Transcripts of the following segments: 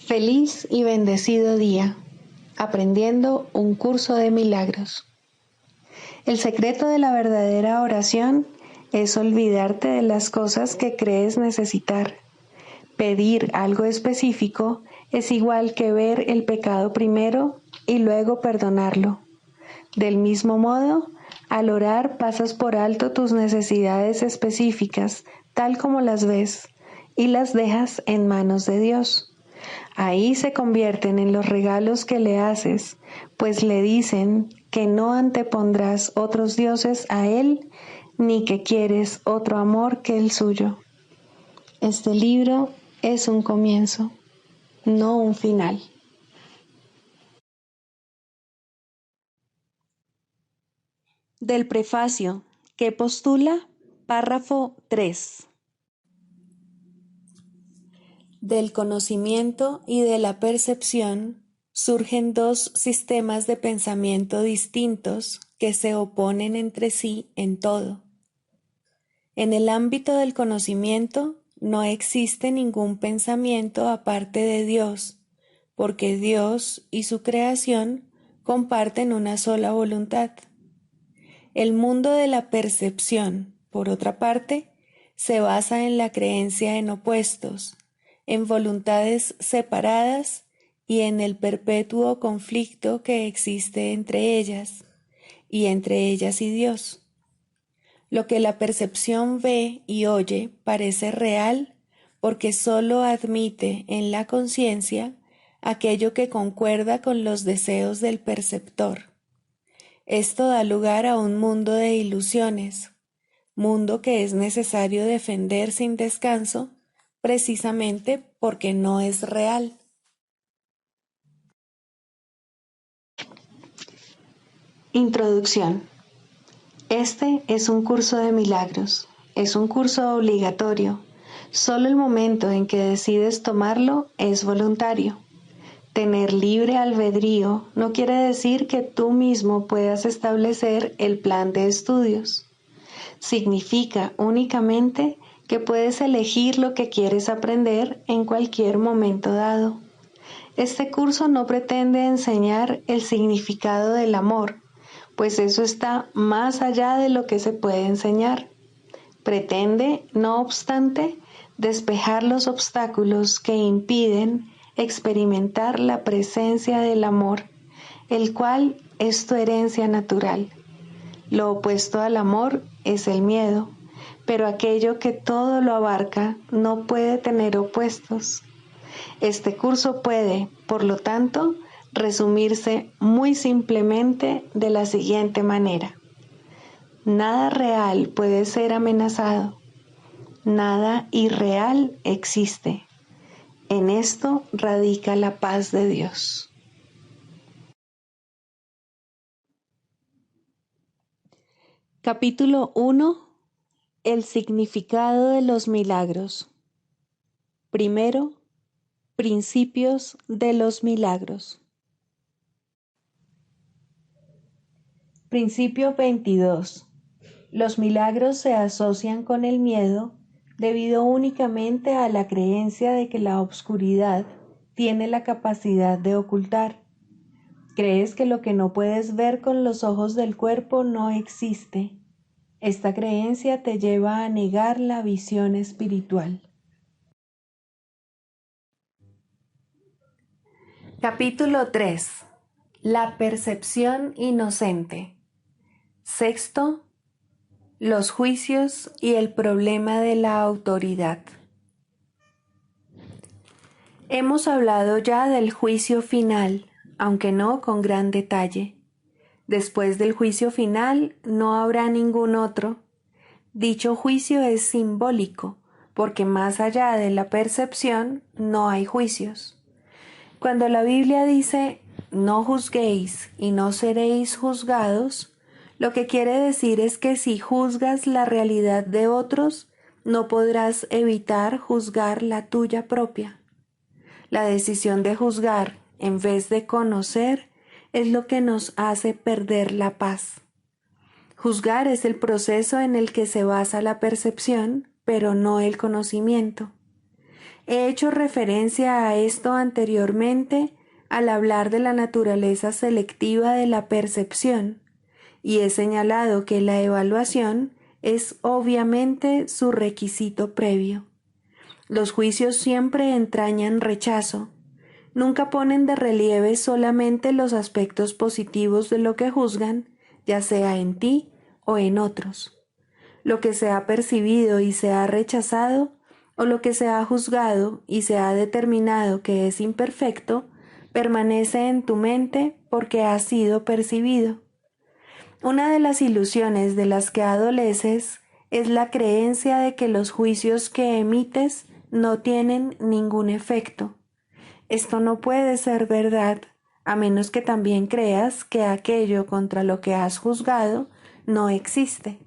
Feliz y bendecido día, aprendiendo un curso de milagros. El secreto de la verdadera oración es olvidarte de las cosas que crees necesitar. Pedir algo específico es igual que ver el pecado primero y luego perdonarlo. Del mismo modo, al orar pasas por alto tus necesidades específicas, tal como las ves, y las dejas en manos de Dios. Ahí se convierten en los regalos que le haces, pues le dicen que no antepondrás otros dioses a Él, ni que quieres otro amor que el suyo. Este libro es un comienzo, no un final. Del prefacio, que postula, párrafo 3. Del conocimiento y de la percepción surgen dos sistemas de pensamiento distintos que se oponen entre sí en todo. En el ámbito del conocimiento no existe ningún pensamiento aparte de Dios, porque Dios y su creación comparten una sola voluntad. El mundo de la percepción, por otra parte, se basa en la creencia en opuestos, en voluntades separadas y en el perpetuo conflicto que existe entre ellas y Dios. Lo que la percepción ve y oye parece real porque sólo admite en la conciencia aquello que concuerda con los deseos del perceptor. Esto da lugar a un mundo de ilusiones, mundo que es necesario defender sin descanso, precisamente porque no es real. Introducción. Este es un curso de milagros, es un curso obligatorio. Solo el momento en que decides tomarlo es voluntario. Tener libre albedrío no quiere decir que tú mismo puedas establecer el plan de estudios. Significa únicamente que puedes elegir lo que quieres aprender en cualquier momento dado. Este curso no pretende enseñar el significado del amor, pues eso está más allá de lo que se puede enseñar. Pretende, no obstante, despejar los obstáculos que impiden experimentar la presencia del amor, el cual es tu herencia natural. Lo opuesto al amor es el miedo, pero aquello que todo lo abarca no puede tener opuestos. Este curso puede, por lo tanto, resumirse muy simplemente de la siguiente manera. Nada real puede ser amenazado. Nada irreal existe. En esto radica la paz de Dios. Capítulo 1. El significado de los milagros. Primero, principios de los milagros. Principio 22. Los milagros se asocian con el miedo debido únicamente a la creencia de que la obscuridad tiene la capacidad de ocultar. Crees que lo que no puedes ver con los ojos del cuerpo no existe. Esta creencia te lleva a negar la visión espiritual. Capítulo 3. La percepción inocente. Sexto, los juicios y el problema de la autoridad. Hemos hablado ya del juicio final, aunque no con gran detalle. Después del juicio final no habrá ningún otro. Dicho juicio es simbólico, porque más allá de la percepción no hay juicios. Cuando la Biblia dice, no juzguéis y no seréis juzgados, lo que quiere decir es que si juzgas la realidad de otros, no podrás evitar juzgar la tuya propia. La decisión de juzgar en vez de conocer es lo que nos hace perder la paz. Juzgar es el proceso en el que se basa la percepción, pero no el conocimiento. He hecho referencia a esto anteriormente al hablar de la naturaleza selectiva de la percepción, y he señalado que la evaluación es obviamente su requisito previo. Los juicios siempre entrañan rechazo. Nunca ponen de relieve solamente los aspectos positivos de lo que juzgan, ya sea en ti o en otros. Lo que se ha percibido y se ha rechazado, o lo que se ha juzgado y se ha determinado que es imperfecto, permanece en tu mente porque ha sido percibido. Una de las ilusiones de las que adoleces es la creencia de que los juicios que emites no tienen ningún efecto. Esto no puede ser verdad, a menos que también creas que aquello contra lo que has juzgado no existe.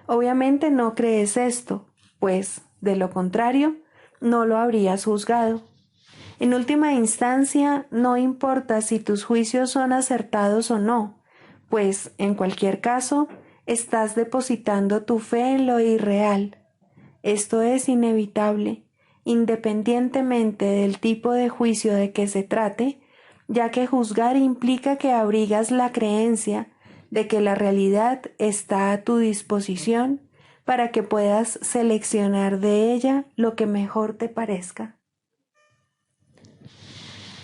Obviamente no crees esto, pues, de lo contrario, no lo habrías juzgado. En última instancia, no importa si tus juicios son acertados o no, pues, en cualquier caso, estás depositando tu fe en lo irreal. Esto es inevitable, independientemente del tipo de juicio de que se trate, ya que juzgar implica que abrigas la creencia de que la realidad está a tu disposición para que puedas seleccionar de ella lo que mejor te parezca.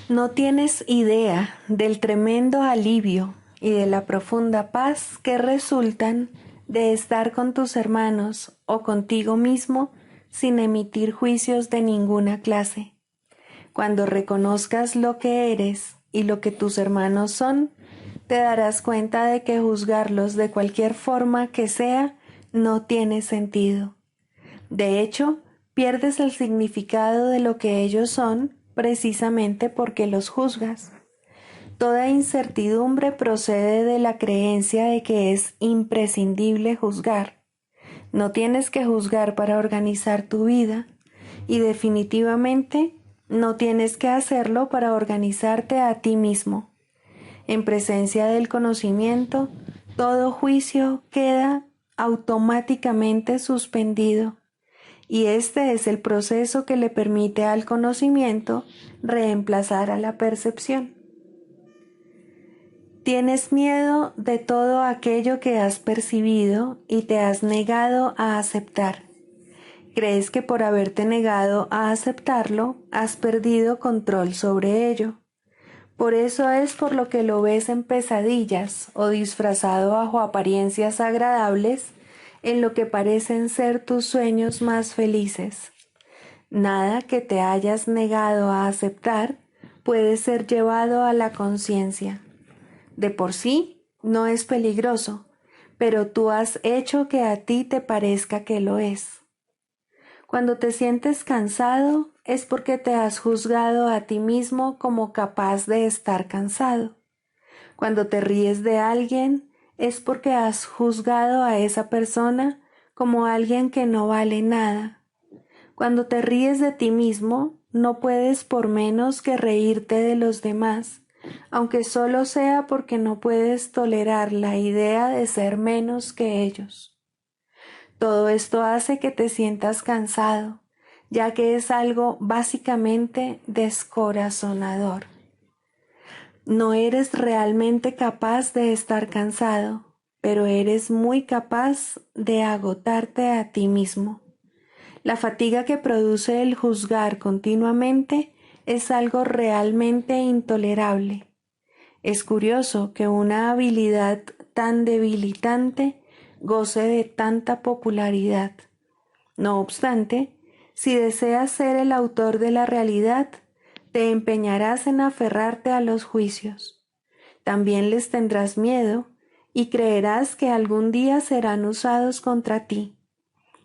No tienes idea del tremendo alivio y de la profunda paz que resultan de estar con tus hermanos o contigo mismo sin emitir juicios de ninguna clase. Cuando reconozcas lo que eres y lo que tus hermanos son, te darás cuenta de que juzgarlos de cualquier forma que sea no tiene sentido. De hecho, pierdes el significado de lo que ellos son precisamente porque los juzgas. Toda incertidumbre procede de la creencia de que es imprescindible juzgar. No tienes que juzgar para organizar tu vida y definitivamente no tienes que hacerlo para organizarte a ti mismo. En presencia del conocimiento, todo juicio queda automáticamente suspendido, y este es el proceso que le permite al conocimiento reemplazar a la percepción. Tienes miedo de todo aquello que has percibido y te has negado a aceptar. Crees que por haberte negado a aceptarlo, has perdido control sobre ello. Por eso es por lo que lo ves en pesadillas o disfrazado bajo apariencias agradables en lo que parecen ser tus sueños más felices. Nada que te hayas negado a aceptar puede ser llevado a la conciencia. De por sí no es peligroso, pero tú has hecho que a ti te parezca que lo es. Cuando te sientes cansado es porque te has juzgado a ti mismo como capaz de estar cansado. Cuando te ríes de alguien es porque has juzgado a esa persona como alguien que no vale nada. Cuando te ríes de ti mismo, no puedes por menos que reírte de los demás, aunque solo sea porque no puedes tolerar la idea de ser menos que ellos. Todo esto hace que te sientas cansado, ya que es algo básicamente descorazonador. No eres realmente capaz de estar cansado, pero eres muy capaz de agotarte a ti mismo. La fatiga que produce el juzgar continuamente es algo realmente intolerable. Es curioso que una habilidad tan debilitante goce de tanta popularidad. No obstante, si deseas ser el autor de la realidad, te empeñarás en aferrarte a los juicios. También les tendrás miedo y creerás que algún día serán usados contra ti.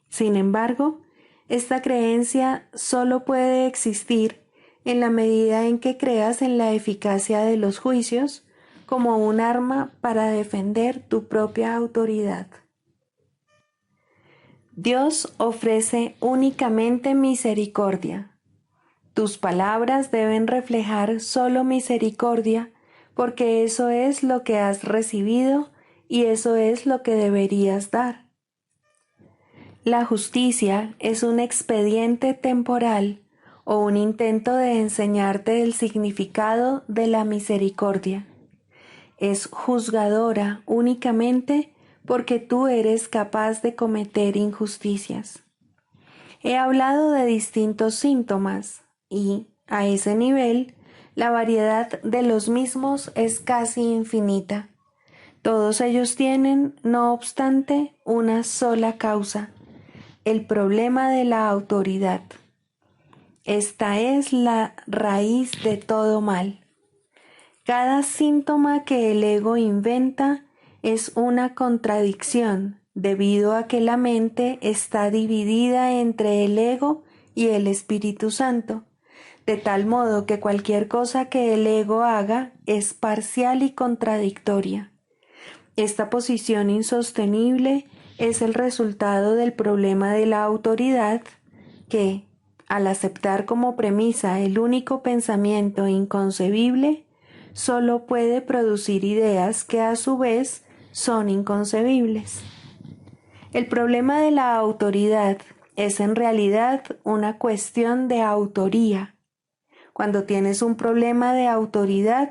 Sin embargo, esta creencia solo puede existir en la medida en que creas en la eficacia de los juicios como un arma para defender tu propia autoridad. Dios ofrece únicamente misericordia. Tus palabras deben reflejar solo misericordia, porque eso es lo que has recibido y eso es lo que deberías dar. La justicia es un expediente temporal, o un intento de enseñarte el significado de la misericordia. Es juzgadora únicamente porque tú eres capaz de cometer injusticias. He hablado de distintos síntomas y, a ese nivel, la variedad de los mismos es casi infinita. Todos ellos tienen, no obstante, una sola causa: el problema de la autoridad. Esta es la raíz de todo mal. Cada síntoma que el ego inventa es una contradicción, debido a que la mente está dividida entre el ego y el Espíritu Santo, de tal modo que cualquier cosa que el ego haga es parcial y contradictoria. Esta posición insostenible es el resultado del problema de la autoridad que, al aceptar como premisa el único pensamiento inconcebible, solo puede producir ideas que a su vez son inconcebibles. El problema de la autoridad es en realidad una cuestión de autoría. Cuando tienes un problema de autoridad,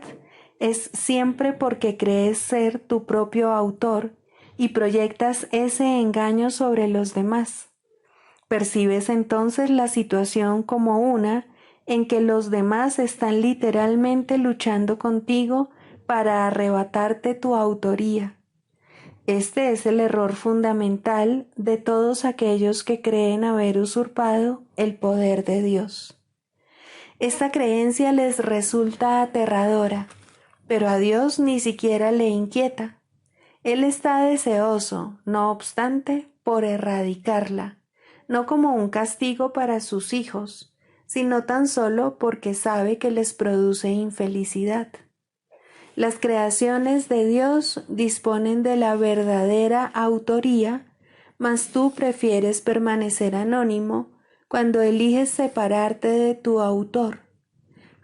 es siempre porque crees ser tu propio autor y proyectas ese engaño sobre los demás. Percibes entonces la situación como una en que los demás están literalmente luchando contigo para arrebatarte tu autoría. Este es el error fundamental de todos aquellos que creen haber usurpado el poder de Dios. Esta creencia les resulta aterradora, pero a Dios ni siquiera le inquieta. Él está deseoso, no obstante, por erradicarla, no como un castigo para sus hijos, sino tan solo porque sabe que les produce infelicidad. Las creaciones de Dios disponen de la verdadera autoría, mas tú prefieres permanecer anónimo cuando eliges separarte de tu autor.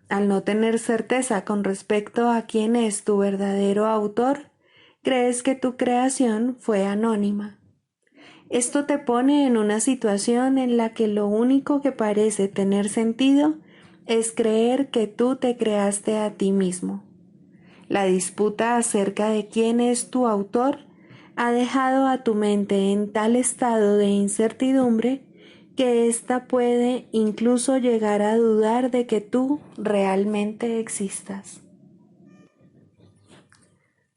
Al no tener certeza con respecto a quién es tu verdadero autor, crees que tu creación fue anónima. Esto te pone en una situación en la que lo único que parece tener sentido es creer que tú te creaste a ti mismo. La disputa acerca de quién es tu autor ha dejado a tu mente en tal estado de incertidumbre que ésta puede incluso llegar a dudar de que tú realmente existas.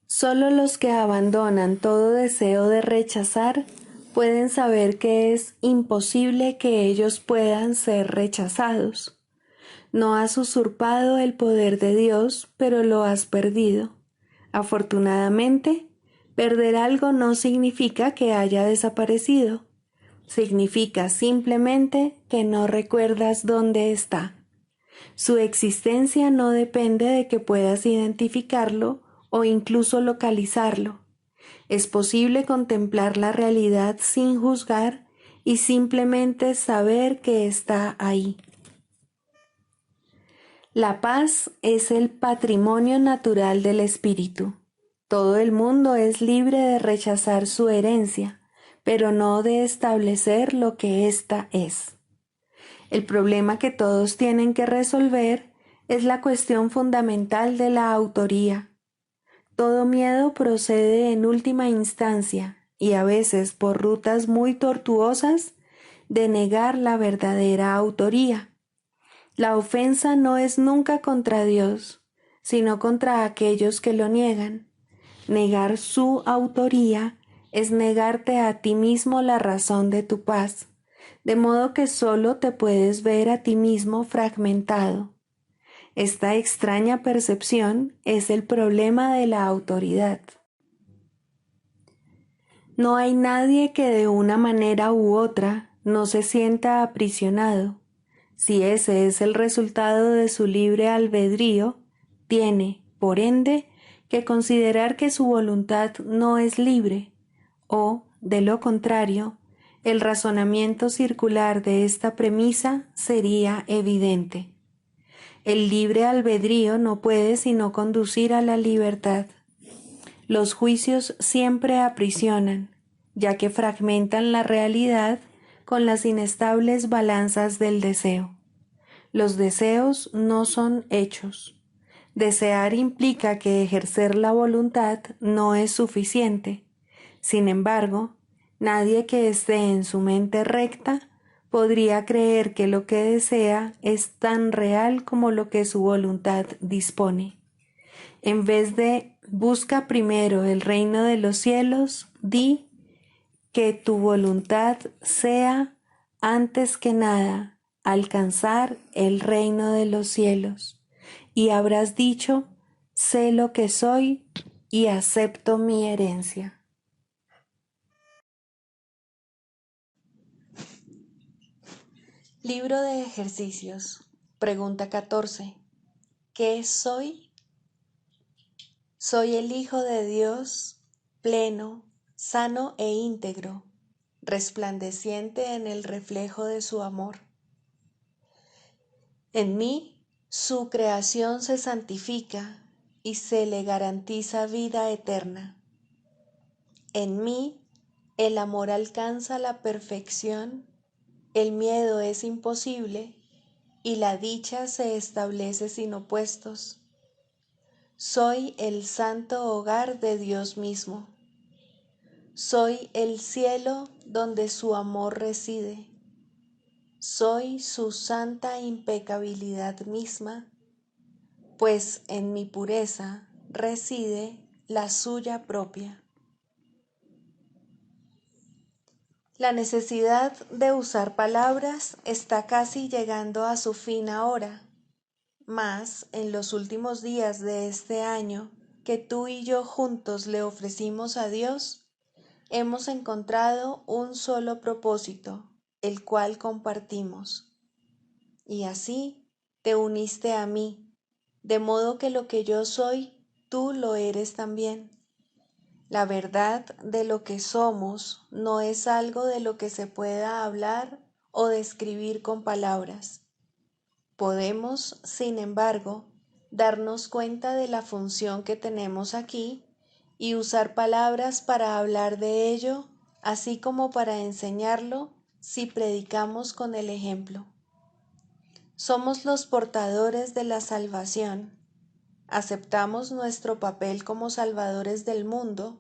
Solo los que abandonan todo deseo de rechazar pueden saber que es imposible que ellos puedan ser rechazados. No has usurpado el poder de Dios, pero lo has perdido. Afortunadamente, perder algo no significa que haya desaparecido. Significa simplemente que no recuerdas dónde está. Su existencia no depende de que puedas identificarlo o incluso localizarlo. Es posible contemplar la realidad sin juzgar y simplemente saber que está ahí. La paz es el patrimonio natural del espíritu. Todo el mundo es libre de rechazar su herencia, pero no de establecer lo que ésta es. El problema que todos tienen que resolver es la cuestión fundamental de la autoría. Todo miedo procede en última instancia, y a veces por rutas muy tortuosas, de negar la verdadera autoría. La ofensa no es nunca contra Dios, sino contra aquellos que lo niegan. Negar su autoría es negarte a ti mismo la razón de tu paz, de modo que solo te puedes ver a ti mismo fragmentado. Esta extraña percepción es el problema de la autoridad. No hay nadie que de una manera u otra no se sienta aprisionado. Si ese es el resultado de su libre albedrío, tiene, por ende, que considerar que su voluntad no es libre, o, de lo contrario, el razonamiento circular de esta premisa sería evidente. El libre albedrío no puede sino conducir a la libertad. Los juicios siempre aprisionan, ya que fragmentan la realidad con las inestables balanzas del deseo. Los deseos no son hechos. Desear implica que ejercer la voluntad no es suficiente. Sin embargo, nadie que esté en su mente recta podría creer que lo que desea es tan real como lo que su voluntad dispone. En vez de busca primero el reino de los cielos, di que tu voluntad sea, antes que nada, alcanzar el reino de los cielos. Y habrás dicho, sé lo que soy y acepto mi herencia. Libro de ejercicios. Pregunta 14. ¿Qué soy? Soy el Hijo de Dios, pleno, sano e íntegro, resplandeciente en el reflejo de su amor. En mí, su creación se santifica y se le garantiza vida eterna. En mí, el amor alcanza la perfección, el miedo es imposible y la dicha se establece sin opuestos. Soy el santo hogar de Dios mismo. Soy el cielo donde su amor reside. Soy su santa impecabilidad misma, pues en mi pureza reside la suya propia. La necesidad de usar palabras está casi llegando a su fin ahora, mas en los últimos días de este año que tú y yo juntos le ofrecimos a Dios, hemos encontrado un solo propósito, el cual compartimos. Y así te uniste a mí, de modo que lo que yo soy, tú lo eres también. La verdad de lo que somos no es algo de lo que se pueda hablar o describir con palabras. Podemos, sin embargo, darnos cuenta de la función que tenemos aquí y usar palabras para hablar de ello, así como para enseñarlo si predicamos con el ejemplo. Somos los portadores de la salvación. Aceptamos nuestro papel como salvadores del mundo,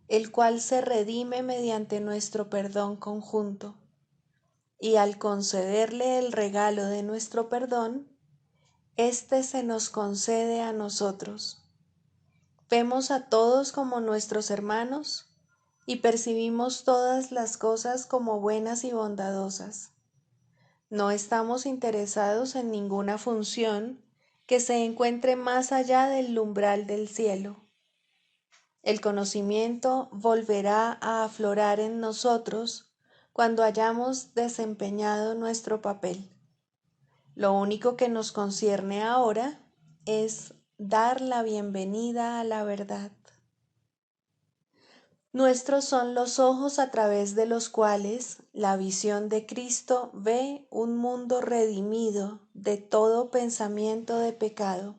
el cual se redime mediante nuestro perdón conjunto. Y al concederle el regalo de nuestro perdón, éste se nos concede a nosotros. Vemos a todos como nuestros hermanos y percibimos todas las cosas como buenas y bondadosas. No estamos interesados en ninguna función que se encuentre más allá del umbral del cielo. El conocimiento volverá a aflorar en nosotros cuando hayamos desempeñado nuestro papel. Lo único que nos concierne ahora es dar la bienvenida a la verdad. Nuestros son los ojos a través de los cuales la visión de Cristo ve un mundo redimido de todo pensamiento de pecado.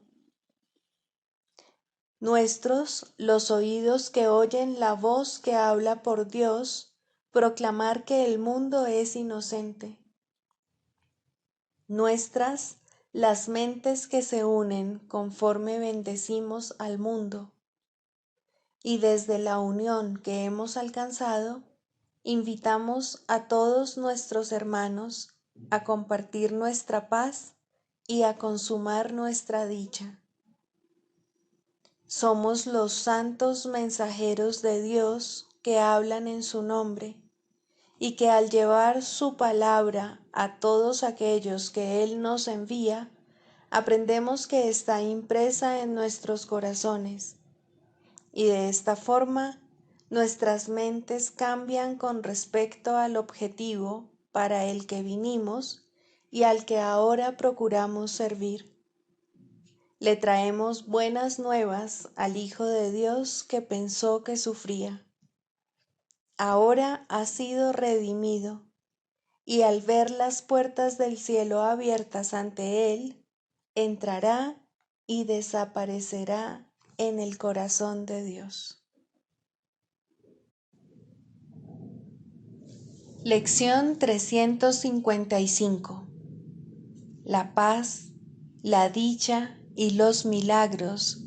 Nuestros los oídos que oyen la voz que habla por Dios, proclamar que el mundo es inocente. Nuestras las mentes que se unen conforme bendecimos al mundo. Y desde la unión que hemos alcanzado, invitamos a todos nuestros hermanos a compartir nuestra paz y a consumar nuestra dicha. Somos los santos mensajeros de Dios que hablan en su nombre y que al llevar su palabra a todos aquellos que Él nos envía, aprendemos que está impresa en nuestros corazones. Y de esta forma, nuestras mentes cambian con respecto al objetivo para el que vinimos y al que ahora procuramos servir. Le traemos buenas nuevas al Hijo de Dios que pensó que sufría. Ahora ha sido redimido y al ver las puertas del cielo abiertas ante Él, entrará y desaparecerá en el corazón de Dios. Lección 355. la paz, la dicha y los milagros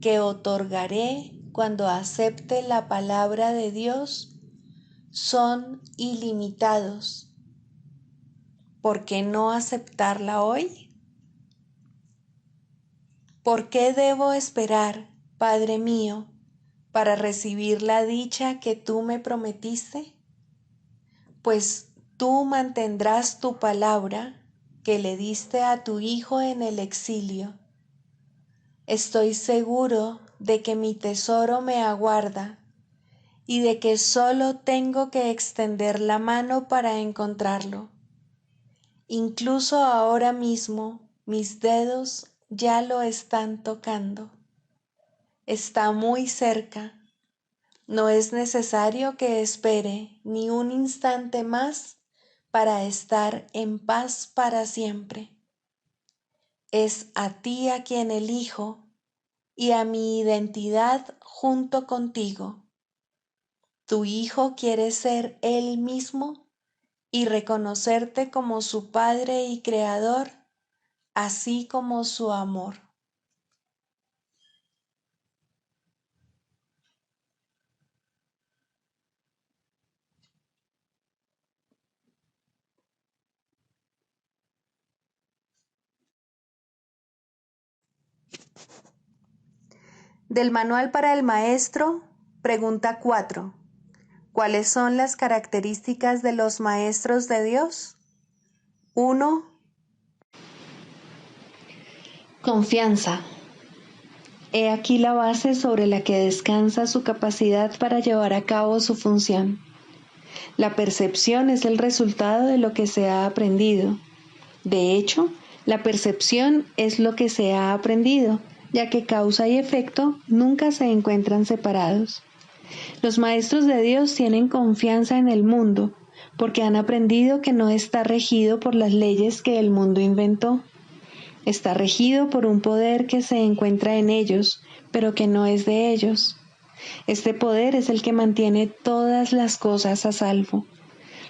que otorgaré cuando acepte la palabra de Dios son ilimitados. ¿Por qué no aceptarla hoy? ¿Por qué debo esperar, Padre mío, para recibir la dicha que tú me prometiste? Pues tú mantendrás tu palabra que le diste a tu Hijo en el exilio. Estoy seguro de que mi tesoro me aguarda y de que solo tengo que extender la mano para encontrarlo. Incluso ahora mismo mis dedos ya lo están tocando. Está muy cerca. No es necesario que espere ni un instante más para estar en paz para siempre. Es a ti a quien elijo y a mi identidad junto contigo. Tu Hijo quiere ser Él mismo y reconocerte como su Padre y Creador, así como su amor. Del Manual para el Maestro, pregunta 4. ¿Cuáles son las características de los maestros de Dios? 1. Confianza. He aquí la base sobre la que descansa su capacidad para llevar a cabo su función. La percepción es el resultado de lo que se ha aprendido. De hecho, la percepción es lo que se ha aprendido, ya que causa y efecto nunca se encuentran separados. Los maestros de Dios tienen confianza en el mundo, porque han aprendido que no está regido por las leyes que el mundo inventó. Está regido por un poder que se encuentra en ellos, pero que no es de ellos. Este poder es el que mantiene todas las cosas a salvo.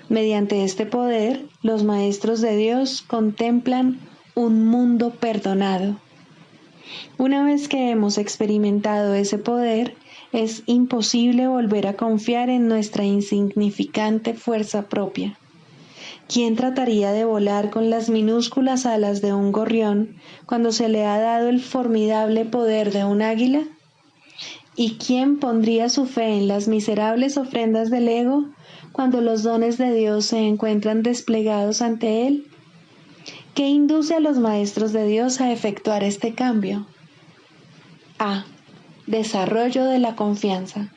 Mediante este poder, los maestros de Dios contemplan un mundo perdonado. Una vez que hemos experimentado ese poder, es imposible volver a confiar en nuestra insignificante fuerza propia. ¿Quién trataría de volar con las minúsculas alas de un gorrión cuando se le ha dado el formidable poder de un águila? ¿Y quién pondría su fe en las miserables ofrendas del ego cuando los dones de Dios se encuentran desplegados ante él? ¿Qué induce a los maestros de Dios a efectuar este cambio? A. Desarrollo de la confianza.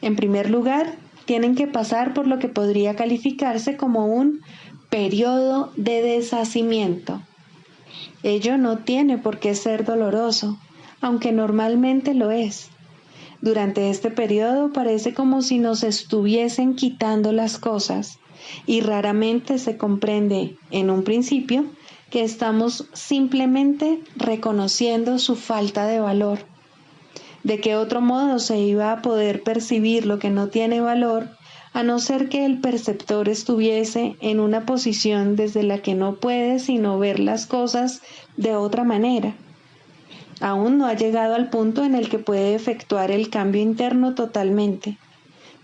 En primer lugar, tienen que pasar por lo que podría calificarse como un periodo de deshacimiento. Ello no tiene por qué ser doloroso, aunque normalmente lo es. Durante este periodo parece como si nos estuviesen quitando las cosas, y raramente se comprende, en un principio, que estamos simplemente reconociendo su falta de valor. ¿De qué otro modo se iba a poder percibir lo que no tiene valor, a no ser que el perceptor estuviese en una posición desde la que no puede sino ver las cosas de otra manera? Aún no ha llegado al punto en el que puede efectuar el cambio interno totalmente.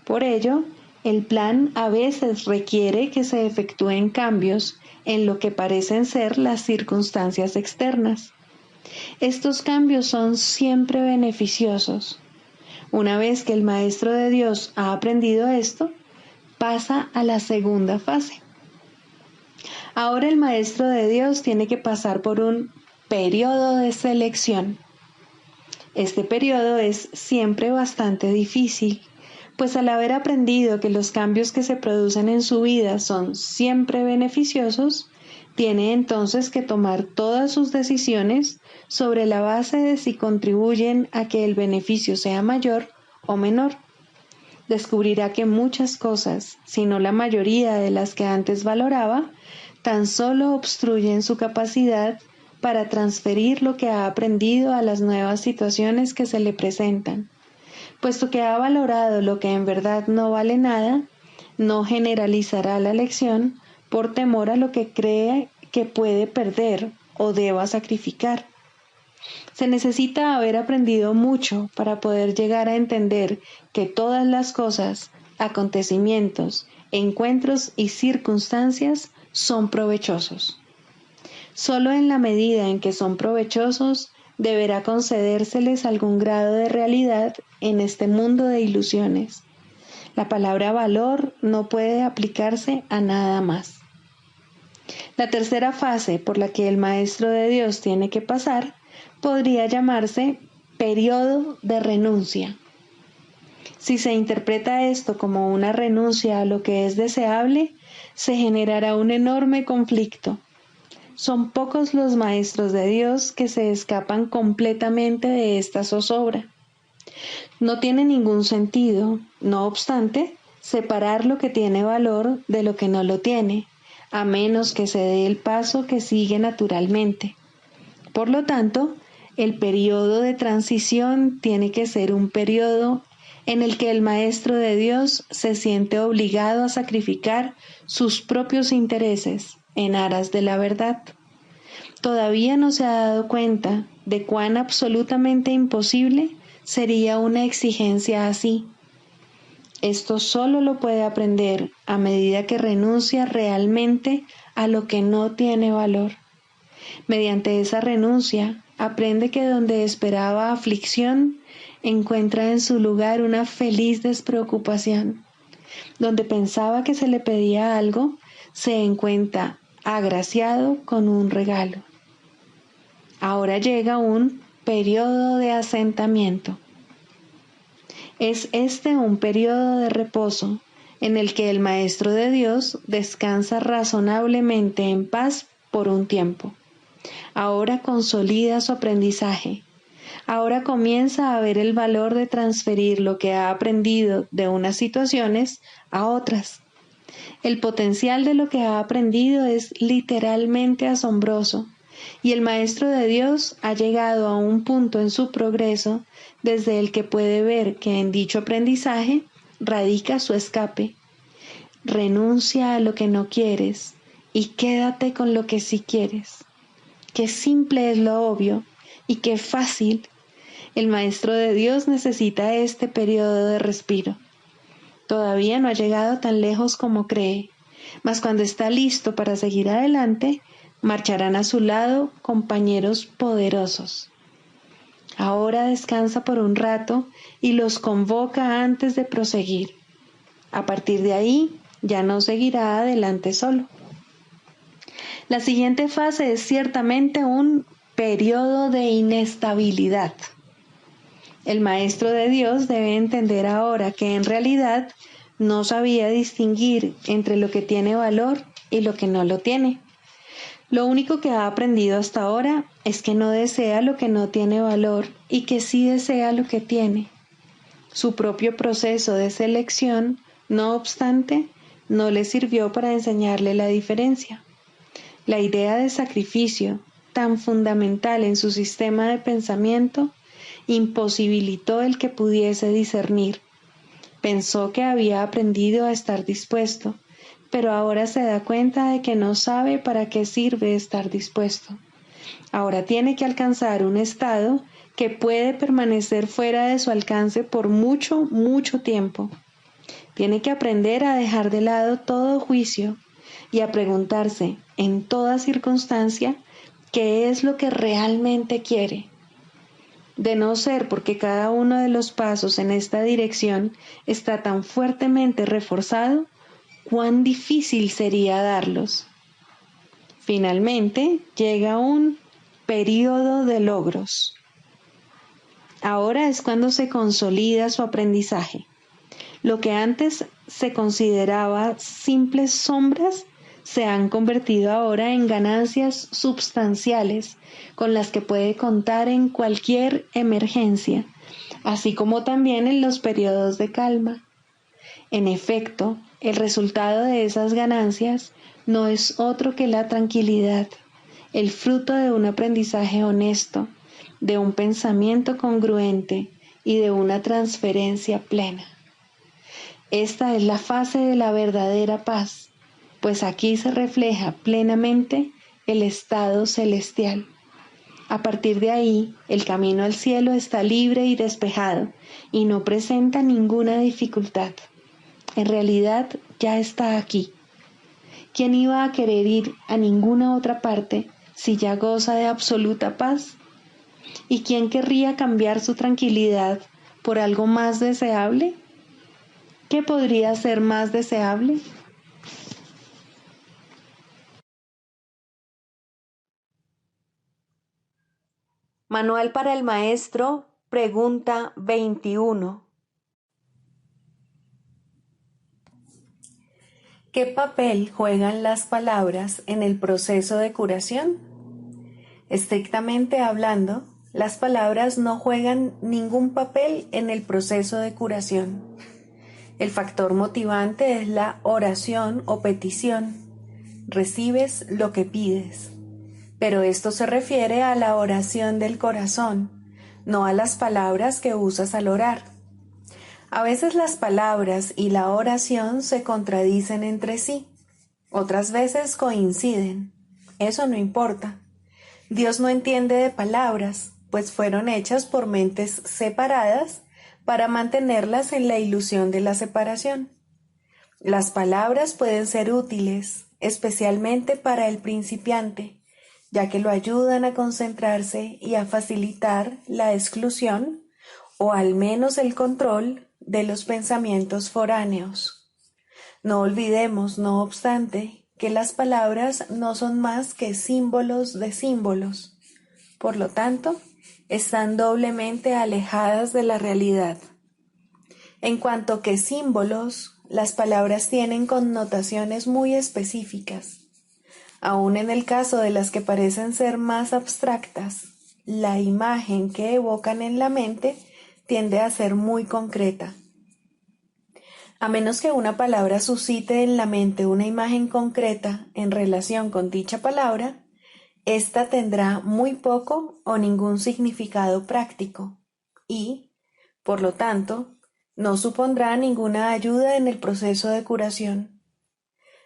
Por ello, el plan a veces requiere que se efectúen cambios en lo que parecen ser las circunstancias externas. Estos cambios son siempre beneficiosos. Una vez que el Maestro de Dios ha aprendido esto, pasa a la segunda fase. Ahora el Maestro de Dios tiene que pasar por un periodo de selección. Este periodo es siempre bastante difícil, pues al haber aprendido que los cambios que se producen en su vida son siempre beneficiosos, tiene entonces que tomar todas sus decisiones sobre la base de si contribuyen a que el beneficio sea mayor o menor. Descubrirá que muchas cosas, si no la mayoría de las que antes valoraba, tan solo obstruyen su capacidad para transferir lo que ha aprendido a las nuevas situaciones que se le presentan. Puesto que ha valorado lo que en verdad no vale nada, no generalizará la lección por temor a lo que cree que puede perder o deba sacrificar. Se necesita haber aprendido mucho para poder llegar a entender que todas las cosas, acontecimientos, encuentros y circunstancias son provechosos. Solo en la medida en que son provechosos, deberá concedérseles algún grado de realidad en este mundo de ilusiones. La palabra valor no puede aplicarse a nada más. La tercera fase por la que el Maestro de Dios tiene que pasar podría llamarse periodo de renuncia. Si se interpreta esto como una renuncia a lo que es deseable, se generará un enorme conflicto. Son pocos los maestros de Dios que se escapan completamente de esta zozobra. No tiene ningún sentido, no obstante, separar lo que tiene valor de lo que no lo tiene, a menos que se dé el paso que sigue naturalmente. Por lo tanto, el periodo de transición tiene que ser un periodo en el que el Maestro de Dios se siente obligado a sacrificar sus propios intereses en aras de la verdad. Todavía no se ha dado cuenta de cuán absolutamente imposible sería una exigencia así. Esto solo lo puede aprender a medida que renuncia realmente a lo que no tiene valor. Mediante esa renuncia, aprende que donde esperaba aflicción, encuentra en su lugar una feliz despreocupación. Donde pensaba que se le pedía algo, se encuentra agraciado con un regalo. Ahora llega un periodo de asentamiento. Es este un periodo de reposo en el que el Maestro de Dios descansa razonablemente en paz por un tiempo. Ahora consolida su aprendizaje. Ahora comienza a ver el valor de transferir lo que ha aprendido de unas situaciones a otras. El potencial de lo que ha aprendido es literalmente asombroso, y el Maestro de Dios ha llegado a un punto en su progreso desde el que puede ver que en dicho aprendizaje radica su escape. Renuncia a lo que no quieres y quédate con lo que sí quieres. Qué simple es lo obvio y qué fácil. El Maestro de Dios necesita este periodo de respiro. Todavía no ha llegado tan lejos como cree, mas cuando está listo para seguir adelante, marcharán a su lado compañeros poderosos. Ahora descansa por un rato y los convoca antes de proseguir. A partir de ahí, ya no seguirá adelante solo. La siguiente fase es ciertamente un periodo de inestabilidad. El Maestro de Dios debe entender ahora que en realidad no sabía distinguir entre lo que tiene valor y lo que no lo tiene. Lo único que ha aprendido hasta ahora es que no desea lo que no tiene valor y que sí desea lo que tiene. Su propio proceso de selección, no obstante, no le sirvió para enseñarle la diferencia. La idea de sacrificio, tan fundamental en su sistema de pensamiento, imposibilitó el que pudiese discernir. Pensó que había aprendido a estar dispuesto, pero ahora se da cuenta de que no sabe para qué sirve estar dispuesto. Ahora tiene que alcanzar un estado que puede permanecer fuera de su alcance por mucho, mucho tiempo. Tiene que aprender a dejar de lado todo juicio y a preguntarse en toda circunstancia qué es lo que realmente quiere. De no ser porque cada uno de los pasos en esta dirección está tan fuertemente reforzado, cuán difícil sería darlos. Finalmente, llega un periodo de logros. Ahora es cuando se consolida su aprendizaje. Lo que antes se consideraba simples sombras se han convertido ahora en ganancias substanciales con las que puede contar en cualquier emergencia, así como también en los periodos de calma. En efecto, el resultado de esas ganancias no es otro que la tranquilidad, el fruto de un aprendizaje honesto, de un pensamiento congruente y de una transferencia plena. Esta es la fase de la verdadera paz, pues aquí se refleja plenamente el estado celestial. A partir de ahí, el camino al cielo está libre y despejado y no presenta ninguna dificultad. En realidad, ya está aquí. ¿Quién iba a querer ir a ninguna otra parte si ya goza de absoluta paz? ¿Y quién querría cambiar su tranquilidad por algo más deseable? ¿Qué podría ser más deseable? Manual para el maestro, pregunta 21. ¿Qué papel juegan las palabras en el proceso de curación? Estrictamente hablando, las palabras no juegan ningún papel en el proceso de curación. El factor motivante es la oración o petición. Recibes lo que pides. Pero esto se refiere a la oración del corazón, no a las palabras que usas al orar. A veces las palabras y la oración se contradicen entre sí, otras veces coinciden. Eso no importa. Dios no entiende de palabras, pues fueron hechas por mentes separadas para mantenerlas en la ilusión de la separación. Las palabras pueden ser útiles, especialmente para el principiante, ya que lo ayudan a concentrarse y a facilitar la exclusión o al menos el control de los pensamientos foráneos. No olvidemos, no obstante, que las palabras no son más que símbolos de símbolos. Por lo tanto, están doblemente alejadas de la realidad. En cuanto que símbolos, las palabras tienen connotaciones muy específicas. Aún en el caso de las que parecen ser más abstractas, la imagen que evocan en la mente tiende a ser muy concreta. A menos que una palabra suscite en la mente una imagen concreta en relación con dicha palabra, ésta tendrá muy poco o ningún significado práctico y, por lo tanto, no supondrá ninguna ayuda en el proceso de curación.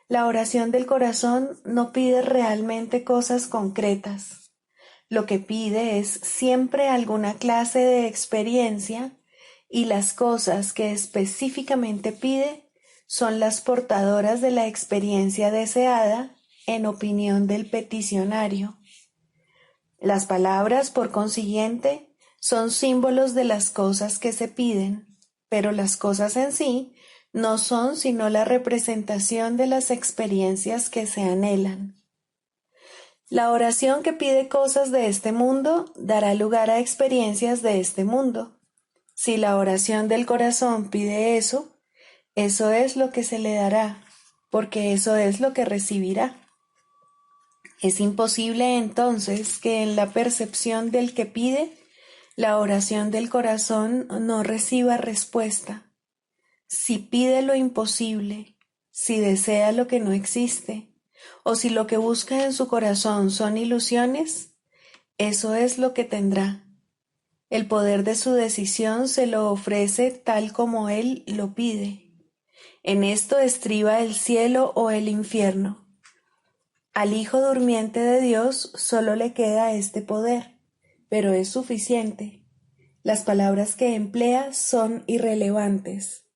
La oración del corazón no pide realmente cosas concretas. Lo que pide es siempre alguna clase de experiencia y las cosas que específicamente pide son las portadoras de la experiencia deseada en opinión del peticionario. Las palabras, por consiguiente, son símbolos de las cosas que se piden, pero las cosas en sí no son sino la representación de las experiencias que se anhelan. La oración que pide cosas de este mundo dará lugar a experiencias de este mundo. Si la oración del corazón pide eso es lo que se le dará, porque eso es lo que recibirá. Es imposible entonces que en la percepción del que pide, la oración del corazón no reciba respuesta. Si pide lo imposible, si desea lo que no existe, o si lo que busca en su corazón son ilusiones, eso es lo que tendrá. El poder de su decisión se lo ofrece tal como él lo pide. En esto estriba el cielo o el infierno. Al Hijo durmiente de Dios solo le queda este poder, pero es suficiente. Las palabras que emplea son irrelevantes.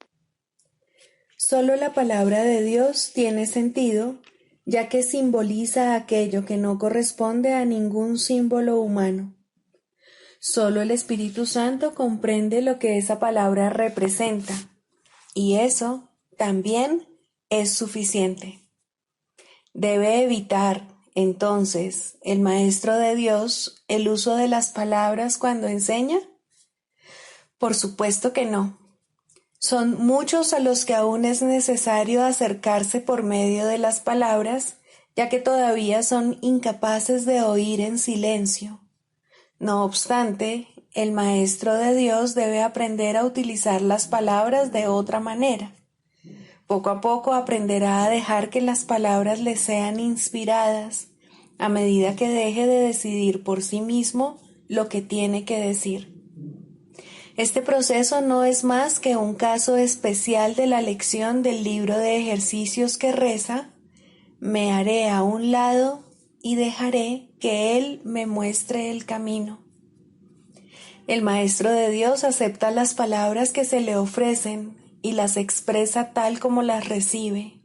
Solo la palabra de Dios tiene sentido, ya que simboliza aquello que no corresponde a ningún símbolo humano. Solo el Espíritu Santo comprende lo que esa palabra representa, y eso también es suficiente. Debe evitar, entonces, el Maestro de Dios el uso de las palabras cuando enseña? Por supuesto que no. Son muchos a los que aún es necesario acercarse por medio de las palabras, ya que todavía son incapaces de oír en silencio. No obstante, el Maestro de Dios debe aprender a utilizar las palabras de otra manera. Poco a poco aprenderá a dejar que las palabras le sean inspiradas, a medida que deje de decidir por sí mismo lo que tiene que decir. Este proceso no es más que un caso especial de la lección del libro de ejercicios que reza: me haré a un lado y dejaré que Él me muestre el camino. El Maestro de Dios acepta las palabras que se le ofrecen y las expresa tal como las recibe.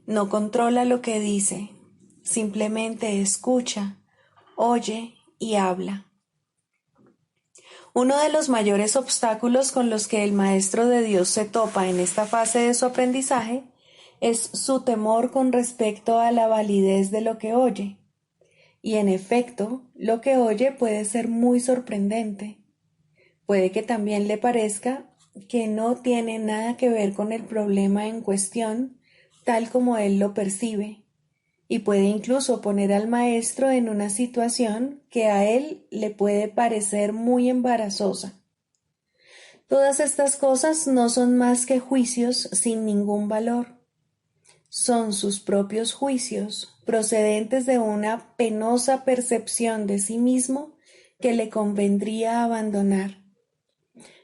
No controla lo que dice, simplemente escucha, oye y habla. Uno de los mayores obstáculos con los que el Maestro de Dios se topa en esta fase de su aprendizaje es su temor con respecto a la validez de lo que oye. Y en efecto, lo que oye puede ser muy sorprendente. Puede que también le parezca que no tiene nada que ver con el problema en cuestión, tal como él lo percibe, y puede incluso poner al maestro en una situación que a él le puede parecer muy embarazosa. Todas estas cosas no son más que juicios sin ningún valor. Son sus propios juicios, procedentes de una penosa percepción de sí mismo que le convendría abandonar.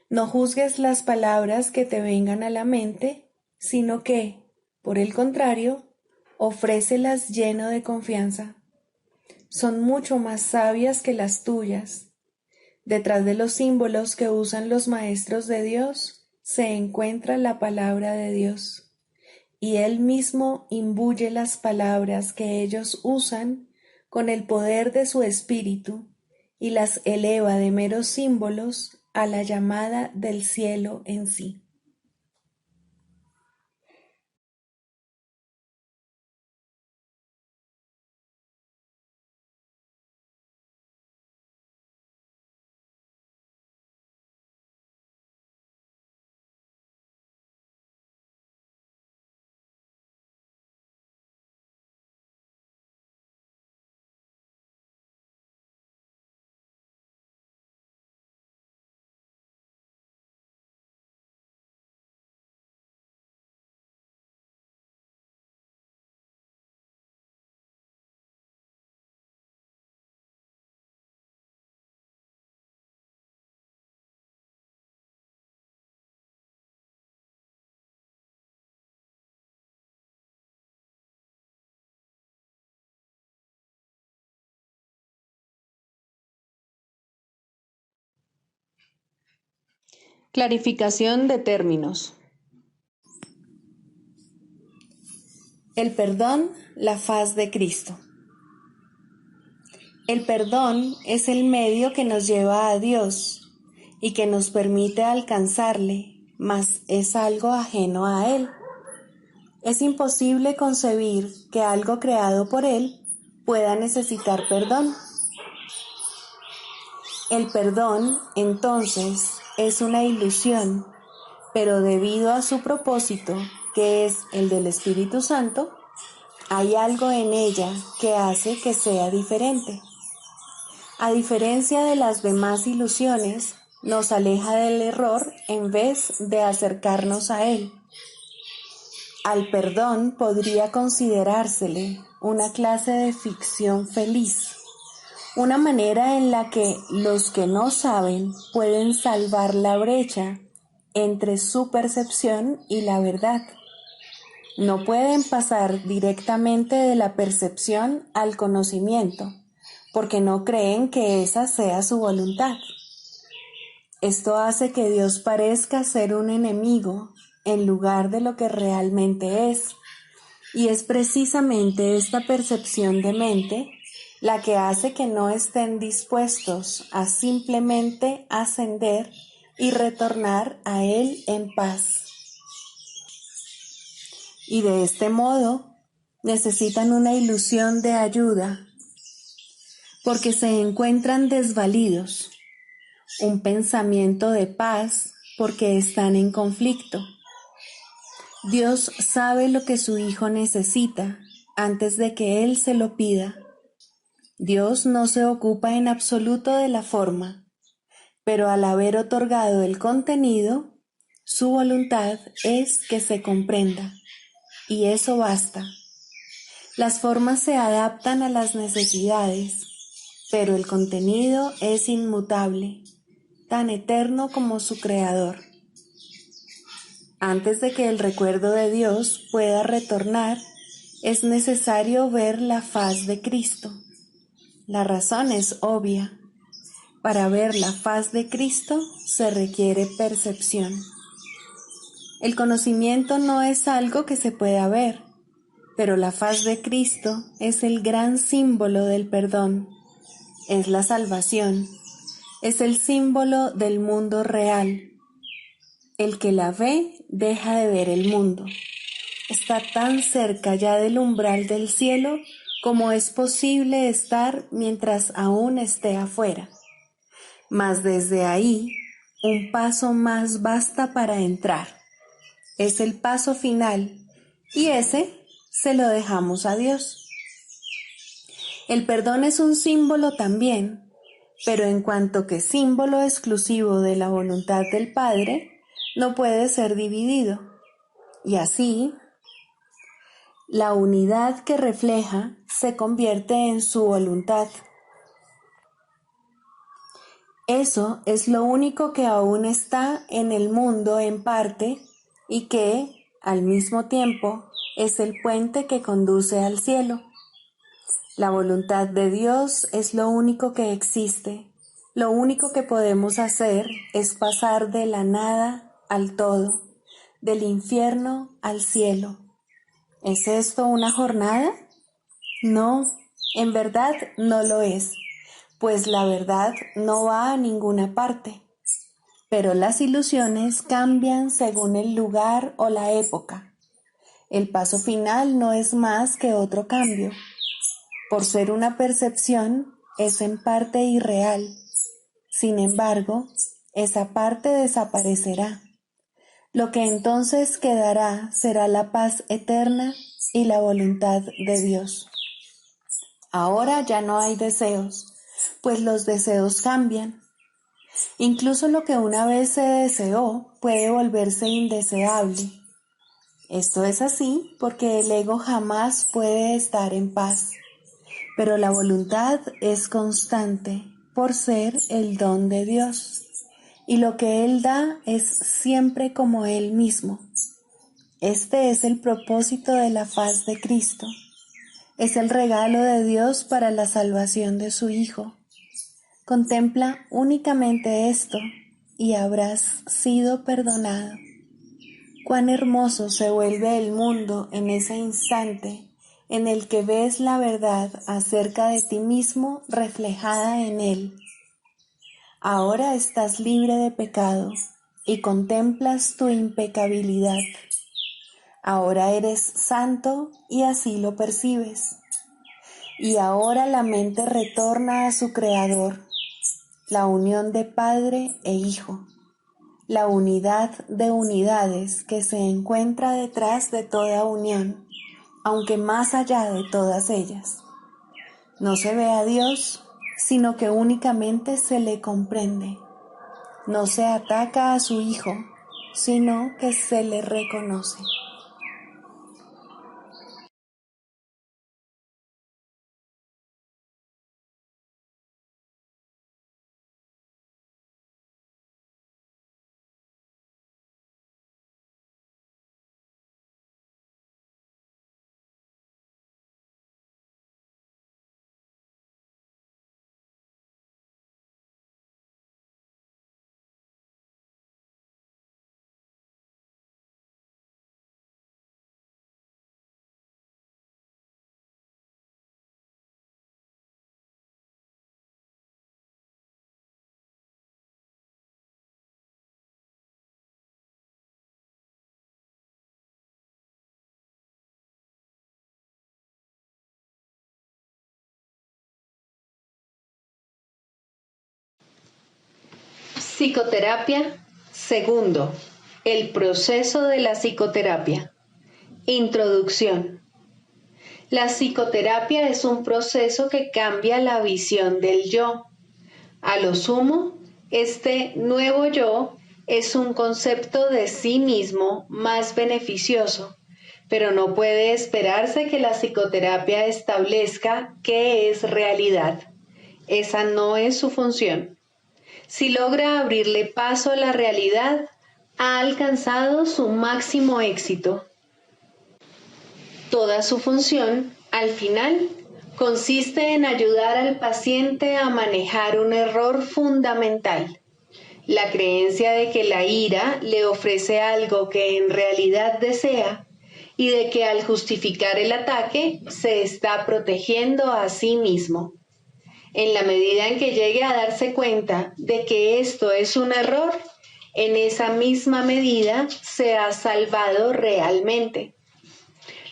No juzgues las palabras que te vengan a la mente, sino que, por el contrario, ofrécelas lleno de confianza. Son mucho más sabias que las tuyas. Detrás de los símbolos que usan los maestros de Dios se encuentra la palabra de Dios, y Él mismo imbuye las palabras que ellos usan con el poder de su espíritu y las eleva de meros símbolos a la llamada del cielo en sí. Clarificación de términos. El perdón, la faz de Cristo. El perdón es el medio que nos lleva a Dios y que nos permite alcanzarle, mas es algo ajeno a Él. Es imposible concebir que algo creado por Él pueda necesitar perdón. El perdón, entonces, es una ilusión, pero debido a su propósito, que es el del Espíritu Santo, hay algo en ella que hace que sea diferente. A diferencia de las demás ilusiones, nos aleja del error en vez de acercarnos a él. Al perdón podría considerársele una clase de ficción feliz, una manera en la que los que no saben pueden salvar la brecha entre su percepción y la verdad. No pueden pasar directamente de la percepción al conocimiento, porque no creen que esa sea su voluntad. Esto hace que Dios parezca ser un enemigo en lugar de lo que realmente es, y es precisamente esta percepción de mente la que hace que no estén dispuestos a simplemente ascender y retornar a Él en paz. Y de este modo necesitan una ilusión de ayuda, porque se encuentran desvalidos, un pensamiento de paz porque están en conflicto. Dios sabe lo que su Hijo necesita antes de que Él se lo pida. Dios no se ocupa en absoluto de la forma, pero al haber otorgado el contenido, su voluntad es que se comprenda, y eso basta. Las formas se adaptan a las necesidades, pero el contenido es inmutable, tan eterno como su creador. Antes de que el recuerdo de Dios pueda retornar, es necesario ver la faz de Cristo, La razón es obvia. Para ver la faz de Cristo se requiere percepción. El conocimiento no es algo que se pueda ver, pero la faz de Cristo es el gran símbolo del perdón, es la salvación, es el símbolo del mundo real. El que la ve deja de ver el mundo. Está tan cerca ya del umbral del cielo como es posible estar mientras aún esté afuera. Mas desde ahí, un paso más basta para entrar. Es el paso final, y ese se lo dejamos a Dios. El perdón es un símbolo también, pero en cuanto que símbolo exclusivo de la voluntad del Padre, no puede ser dividido. Y así, la unidad que refleja se convierte en su voluntad. Eso es lo único que aún está en el mundo en parte y que, al mismo tiempo, es el puente que conduce al cielo. La voluntad de Dios es lo único que existe. Lo único que podemos hacer es pasar de la nada al todo, del infierno al cielo. ¿Es esto una jornada? No, en verdad no lo es, pues la verdad no va a ninguna parte. Pero las ilusiones cambian según el lugar o la época. El paso final no es más que otro cambio. Por ser una percepción, es en parte irreal. Sin embargo, esa parte desaparecerá. Lo que entonces quedará será la paz eterna y la voluntad de Dios. Ahora ya no hay deseos, pues los deseos cambian. Incluso lo que una vez se deseó puede volverse indeseable. Esto es así porque el ego jamás puede estar en paz, pero la voluntad es constante por ser el don de Dios, y lo que Él da es siempre como Él mismo. Este es el propósito de la faz de Cristo. Es el regalo de Dios para la salvación de su Hijo. Contempla únicamente esto y habrás sido perdonado. Cuán hermoso se vuelve el mundo en ese instante en el que ves la verdad acerca de ti mismo reflejada en Él. Ahora estás libre de pecado y contemplas tu impecabilidad. Ahora eres santo y así lo percibes. Y ahora la mente retorna a su Creador, la unión de Padre e Hijo, la unidad de unidades que se encuentra detrás de toda unión, aunque más allá de todas ellas. No se ve a Dios, sino que únicamente se le comprende. No se ataca a su Hijo, sino que se le reconoce. Psicoterapia, segundo, el proceso de la psicoterapia. Introducción. La psicoterapia es un proceso que cambia la visión del yo. A lo sumo, este nuevo yo es un concepto de sí mismo más beneficioso, pero no puede esperarse que la psicoterapia establezca qué es realidad. Esa no es su función. Si logra abrirle paso a la realidad, ha alcanzado su máximo éxito. Toda su función, al final, Consiste en ayudar al paciente a manejar un error fundamental, la creencia de que la ira le ofrece algo que en realidad desea y de que al justificar el ataque se está protegiendo a sí mismo. En la medida en que llegue a darse cuenta de que esto es un error, en esa misma medida se ha salvado realmente.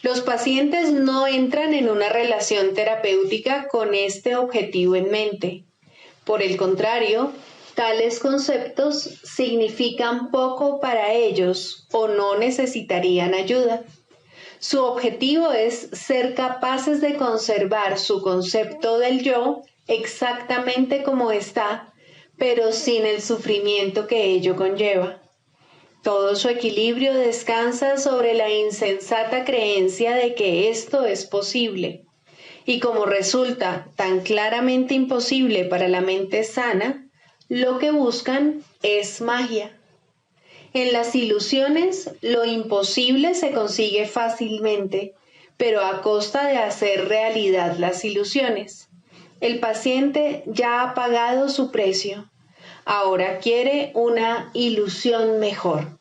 Los pacientes no entran en una relación terapéutica con este objetivo en mente. Por el contrario, tales conceptos significan poco para ellos o no necesitarían ayuda. Su objetivo es ser capaces de conservar su concepto del yo exactamente como está, pero sin el sufrimiento que ello conlleva. Todo su equilibrio descansa sobre la insensata creencia de que esto es posible. Y como resulta tan claramente imposible para la mente sana, lo que buscan es magia. En las ilusiones, lo imposible se consigue fácilmente, pero a costa de hacer realidad las ilusiones. El paciente ya ha pagado su precio. Ahora quiere una ilusión mejor.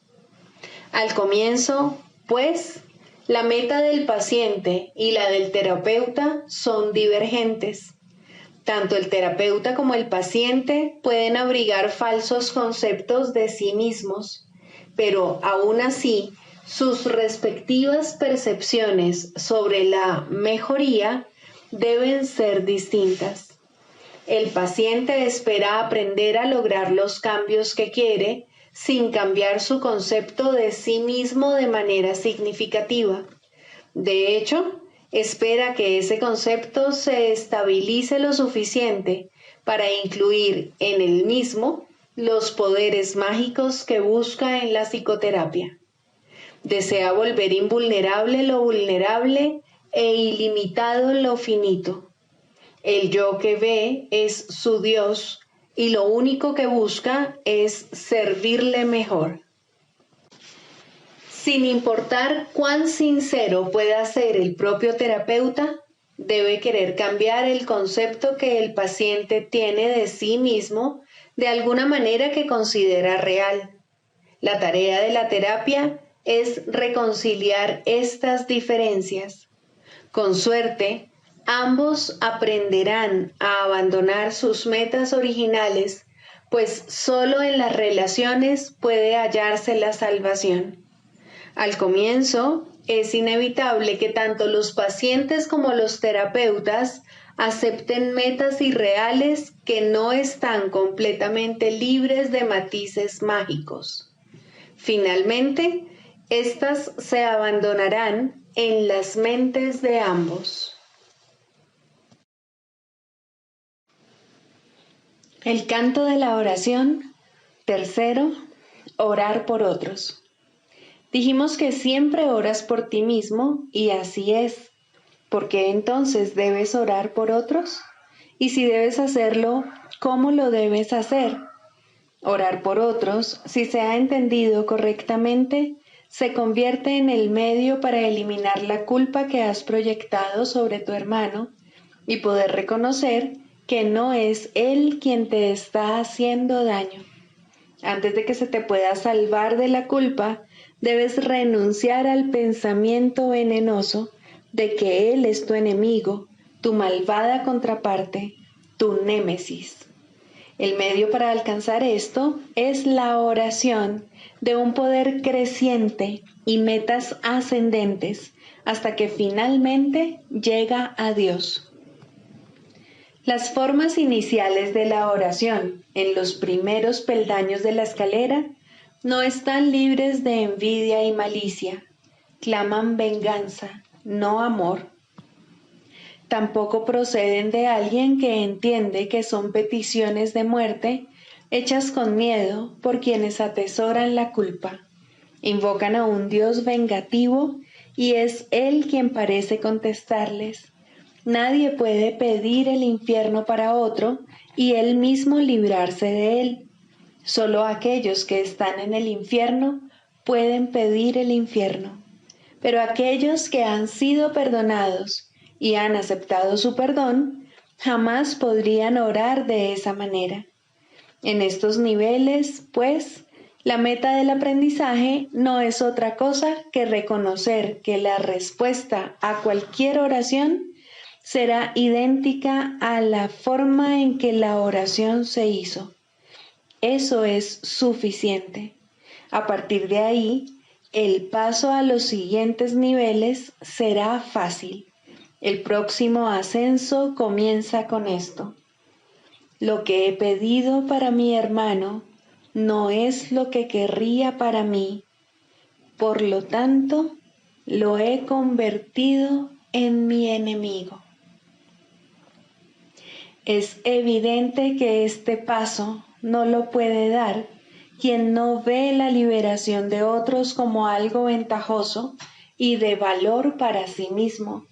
Al comienzo, pues, la meta del paciente y la del terapeuta son divergentes. Tanto el terapeuta como el paciente pueden abrigar falsos conceptos de sí mismos, pero aún así, sus respectivas percepciones sobre la mejoría deben ser distintas. El paciente espera aprender a lograr los cambios que quiere sin cambiar su concepto de sí mismo de manera significativa. De hecho, espera que ese concepto se estabilice lo suficiente para incluir en él mismo los poderes mágicos que busca en la psicoterapia. Desea volver invulnerable lo vulnerable e ilimitado lo finito. El yo que ve es su Dios y lo único que busca es servirle mejor. Sin importar cuán sincero pueda ser el propio terapeuta, debe querer cambiar el concepto que el paciente tiene de sí mismo de alguna manera que considera real. La tarea de la terapia es reconciliar estas diferencias. Con suerte, ambos aprenderán a abandonar sus metas originales, pues solo en las relaciones puede hallarse la salvación. Al comienzo, es inevitable que tanto los pacientes como los terapeutas acepten metas irreales que no están completamente libres de matices mágicos. Finalmente, estas se abandonarán en las mentes de ambos. El canto de la oración. Tercero, orar por otros. Dijimos que siempre oras por ti mismo y así es. ¿Por qué entonces debes orar por otros? Y si debes hacerlo, ¿cómo lo debes hacer? Orar por otros, si se ha entendido correctamente, se convierte en el medio para eliminar la culpa que has proyectado sobre tu hermano y poder reconocer que no es él quien te está haciendo daño. Antes de que se te pueda salvar de la culpa, debes renunciar al pensamiento venenoso de que él es tu enemigo, tu malvada contraparte, tu némesis. El medio para alcanzar esto es la oración de un poder creciente y metas ascendentes hasta que finalmente llega a Dios. Las formas iniciales de la oración, en los primeros peldaños de la escalera, no están libres de envidia y malicia. Claman venganza, no amor. Tampoco proceden de alguien que entiende que son peticiones de muerte hechas con miedo por quienes atesoran la culpa. Invocan a un Dios vengativo y es Él quien parece contestarles. Nadie puede pedir el infierno para otro y él mismo librarse de él. Solo aquellos que están en el infierno pueden pedir el infierno. Pero aquellos que han sido perdonados y han aceptado su perdón, jamás podrían orar de esa manera. En estos niveles, pues, la meta del aprendizaje no es otra cosa que reconocer que la respuesta a cualquier oración será idéntica a la forma en que la oración se hizo. Eso es suficiente. A partir de ahí, el paso a los siguientes niveles será fácil. El próximo ascenso comienza con esto. Lo que he pedido para mi hermano no es lo que querría para mí. Por lo tanto, lo he convertido en mi enemigo. Es evidente que este paso no lo puede dar quien no ve la liberación de otros como algo ventajoso y de valor para sí mismo.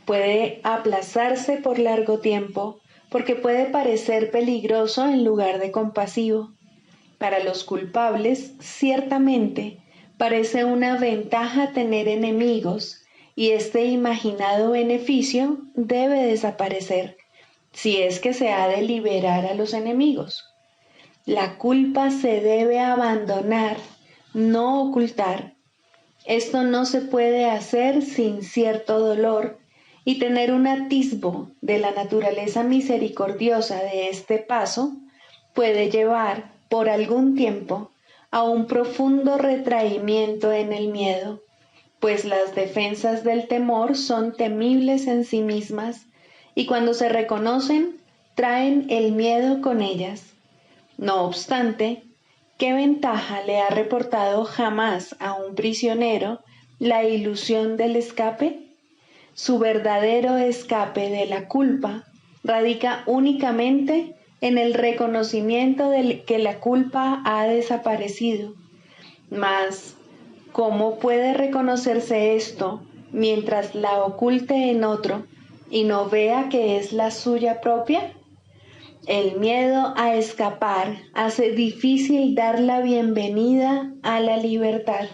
Puede aplazarse por largo tiempo porque puede parecer peligroso en lugar de compasivo. Para los culpables, ciertamente, parece una ventaja tener enemigos y este imaginado beneficio debe desaparecer si es que se ha de liberar a los enemigos. La culpa se debe abandonar, no ocultar. Esto no se puede hacer sin cierto dolor y tener un atisbo de la naturaleza misericordiosa de este paso puede llevar por algún tiempo a un profundo retraimiento en el miedo, pues las defensas del temor son temibles en sí mismas y cuando se reconocen traen el miedo con ellas. No obstante, ¿qué ventaja le ha reportado jamás a un prisionero la ilusión del escape? Su verdadero escape de la culpa radica únicamente en el reconocimiento de que la culpa ha desaparecido. Mas, ¿cómo puede reconocerse esto mientras la oculte en otro y no vea que es la suya propia? El miedo a escapar hace difícil dar la bienvenida a la libertad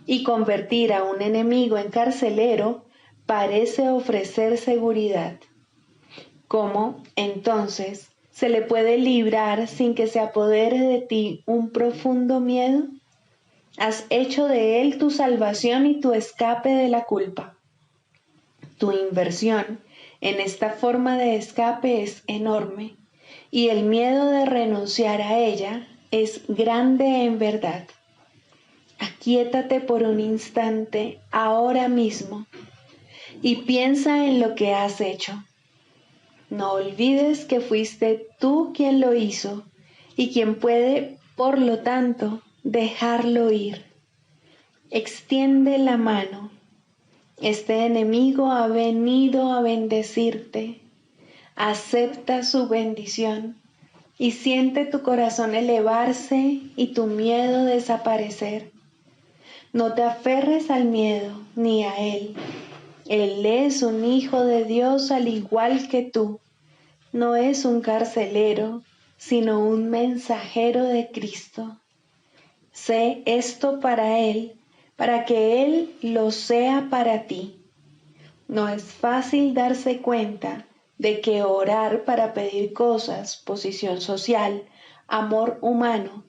y convertir a un enemigo en carcelero parece ofrecer seguridad. ¿Cómo, entonces, se le puede librar sin que se apodere de ti un profundo miedo? Has hecho de él tu salvación y tu escape de la culpa. Tu inversión en esta forma de escape es enorme y el miedo de renunciar a ella es grande en verdad. Aquíétate por un instante ahora mismo y piensa en lo que has hecho. No olvides que fuiste tú quien lo hizo y quien puede, por lo tanto, dejarlo ir. Extiende la mano. Este enemigo ha venido a bendecirte. Acepta su bendición y siente tu corazón elevarse y tu miedo desaparecer. No te aferres al miedo ni a él. Él es un hijo de Dios al igual que tú. No es un carcelero, sino un mensajero de Cristo. Sé esto para él, para que él lo sea para ti. No es fácil darse cuenta de que orar para pedir cosas, posición social, amor humano,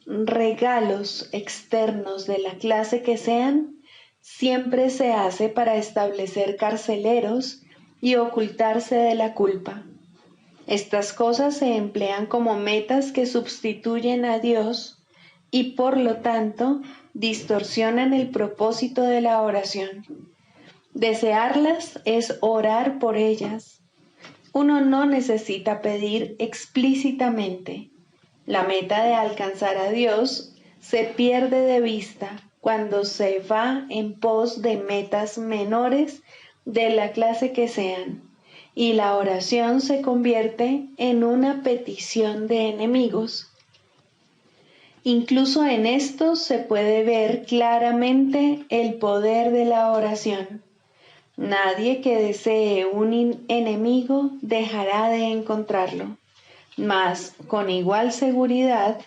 regalos externos de la clase que sean, siempre se hace para establecer carceleros y ocultarse de la culpa. Estas cosas se emplean como metas que sustituyen a Dios y por lo tanto distorsionan el propósito de la oración. Desearlas es orar por ellas. Uno no necesita pedir explícitamente. La meta de alcanzar a Dios se pierde de vista cuando se va en pos de metas menores de la clase que sean, y la oración se convierte en una petición de enemigos. Incluso en esto se puede ver claramente el poder de la oración. Nadie que desee un enemigo dejará de encontrarlo, mas con igual seguridad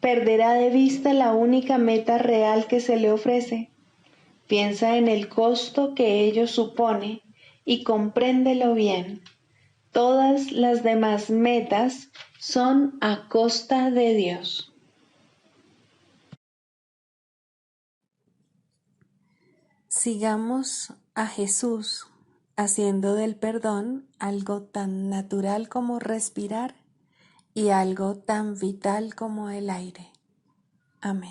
perderá de vista la única meta real que se le ofrece. Piensa en el costo que ello supone y compréndelo bien. Todas las demás metas son a costa de Dios. Sigamos a Jesús haciendo del perdón algo tan natural como respirar y algo tan vital como el aire. Amén.